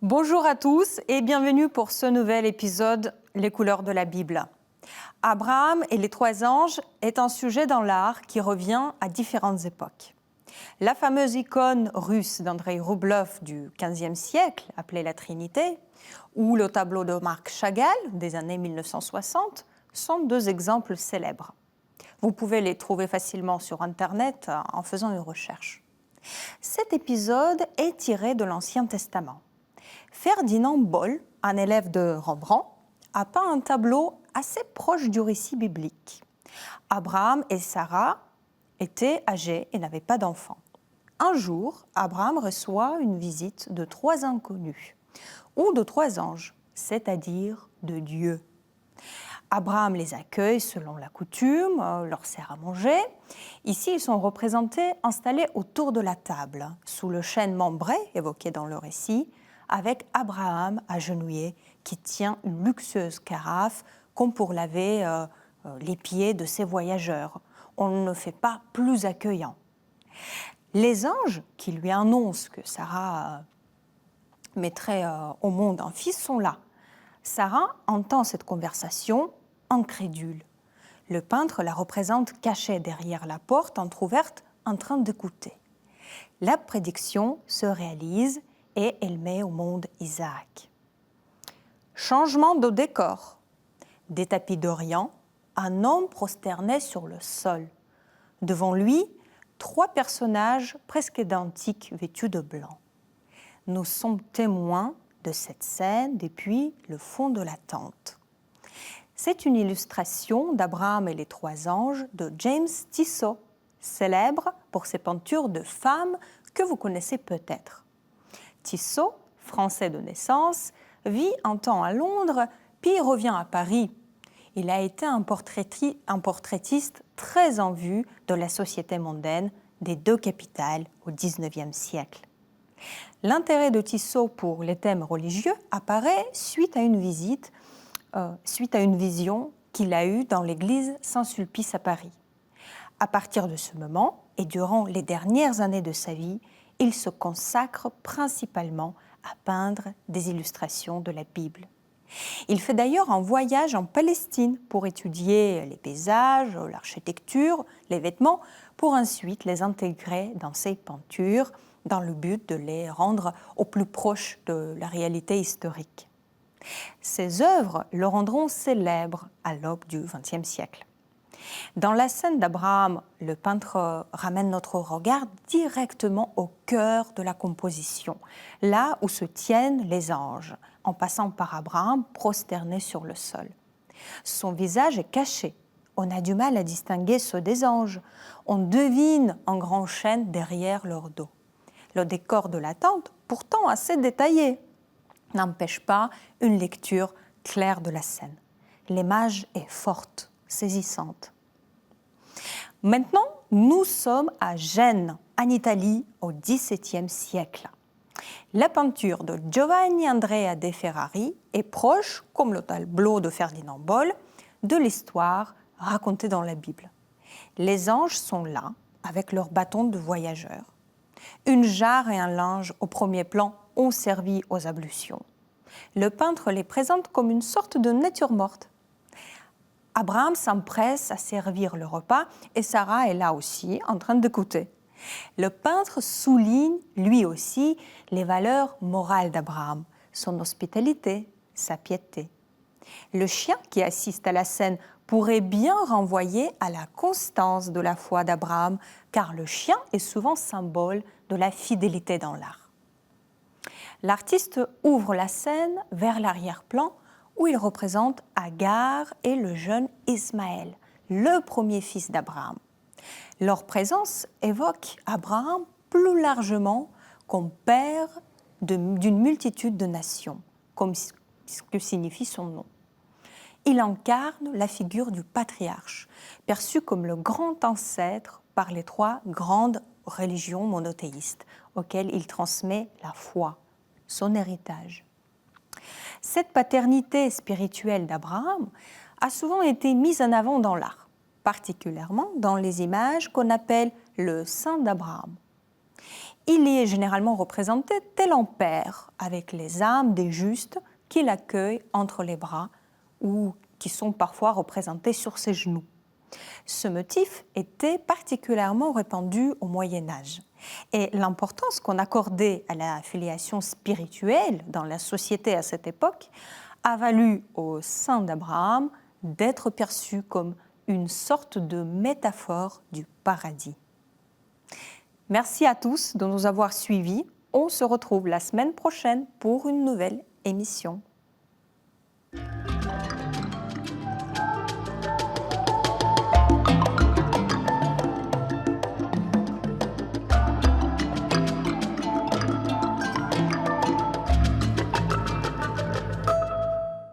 Bonjour à tous et bienvenue pour ce nouvel épisode Les couleurs de la Bible. Abraham et les trois anges est un sujet dans l'art qui revient à différentes époques. La fameuse icône russe d'Andrei Rublev du XVe siècle, appelée la Trinité, ou le tableau de Marc Chagall des années 1960 sont deux exemples célèbres. Vous pouvez les trouver facilement sur Internet en faisant une recherche. Cet épisode est tiré de l'Ancien Testament. Ferdinand Boll, un élève de Rembrandt, a peint un tableau assez proche du récit biblique. Abraham et Sarah étaient âgés et n'avaient pas d'enfants. Un jour, Abraham reçoit une visite de trois inconnus, ou de trois anges, c'est-à-dire de Dieu. Abraham les accueille selon la coutume, leur sert à manger. Ici, ils sont représentés installés autour de la table, sous le chêne membré évoqué dans le récit, avec Abraham agenouillé qui tient une luxueuse carafe comme pour laver les pieds de ses voyageurs. On ne fait pas plus accueillant. Les anges qui lui annoncent que Sarah mettrait au monde un fils sont là. Sarah entend cette conversation incrédule. Le peintre la représente cachée derrière la porte entr'ouverte en train d'écouter. La prédiction se réalise et elle met au monde Isaac. Changement de décor. Des tapis d'Orient, un homme prosterné sur le sol. Devant lui, trois personnages presque identiques vêtus de blanc. Nous sommes témoins de cette scène depuis le fond de la tente. C'est une illustration d'Abraham et les trois anges de James Tissot, célèbre pour ses peintures de femmes que vous connaissez peut-être. Tissot, français de naissance, vit un temps à Londres, puis revient à Paris. Il a été un portraitiste très en vue de la société mondaine des deux capitales au XIXe siècle. L'intérêt de Tissot pour les thèmes religieux apparaît suite à une vision qu'il a eue dans l'église Saint-Sulpice à Paris. À partir de ce moment, et durant les dernières années de sa vie, il se consacre principalement à peindre des illustrations de la Bible. Il fait d'ailleurs un voyage en Palestine pour étudier les paysages, l'architecture, les vêtements, pour ensuite les intégrer dans ses peintures, dans le but de les rendre au plus proche de la réalité historique. Ses œuvres le rendront célèbre à l'aube du XXe siècle. Dans la scène d'Abraham, le peintre ramène notre regard directement au cœur de la composition, là où se tiennent les anges, en passant par Abraham prosterné sur le sol. Son visage est caché. On a du mal à distinguer ceux des anges. On devine un grand chêne derrière leur dos. Le décor de la tente, pourtant assez détaillé, n'empêche pas une lecture claire de la scène. L'image est forte, saisissante. Maintenant, nous sommes à Gênes, en Italie, au XVIIe siècle. La peinture de Giovanni Andrea de Ferrari est proche, comme le tableau de Ferdinand Boll, de l'histoire racontée dans la Bible. Les anges sont là, avec leurs bâtons de voyageurs. Une jarre et un linge au premier plan ont servi aux ablutions. Le peintre les présente comme une sorte de nature morte. Abraham s'empresse à servir le repas et Sarah est là aussi en train d'écouter. Le peintre souligne lui aussi les valeurs morales d'Abraham, son hospitalité, sa piété. Le chien qui assiste à la scène pourrait bien renvoyer à la constance de la foi d'Abraham, car le chien est souvent symbole de la fidélité dans l'art. L'artiste ouvre la scène vers l'arrière-plan où il représente Agar et le jeune Ismaël, le premier fils d'Abraham. Leur présence évoque Abraham plus largement comme père d'une multitude de nations, comme ce que signifie son nom. Il incarne la figure du patriarche, perçu comme le grand ancêtre par les trois grandes religions monothéistes auxquelles il transmet la foi, son héritage. Cette paternité spirituelle d'Abraham a souvent été mise en avant dans l'art, particulièrement dans les images qu'on appelle le Saint d'Abraham. Il y est généralement représenté tel un père, avec les âmes des justes qu'il accueille entre les bras ou qui sont parfois représentés sur ses genoux. Ce motif était particulièrement répandu au Moyen Âge. Et l'importance qu'on accordait à la filiation spirituelle dans la société à cette époque a valu au saint d'Abraham d'être perçu comme une sorte de métaphore du paradis. Merci à tous de nous avoir suivis. On se retrouve la semaine prochaine pour une nouvelle émission.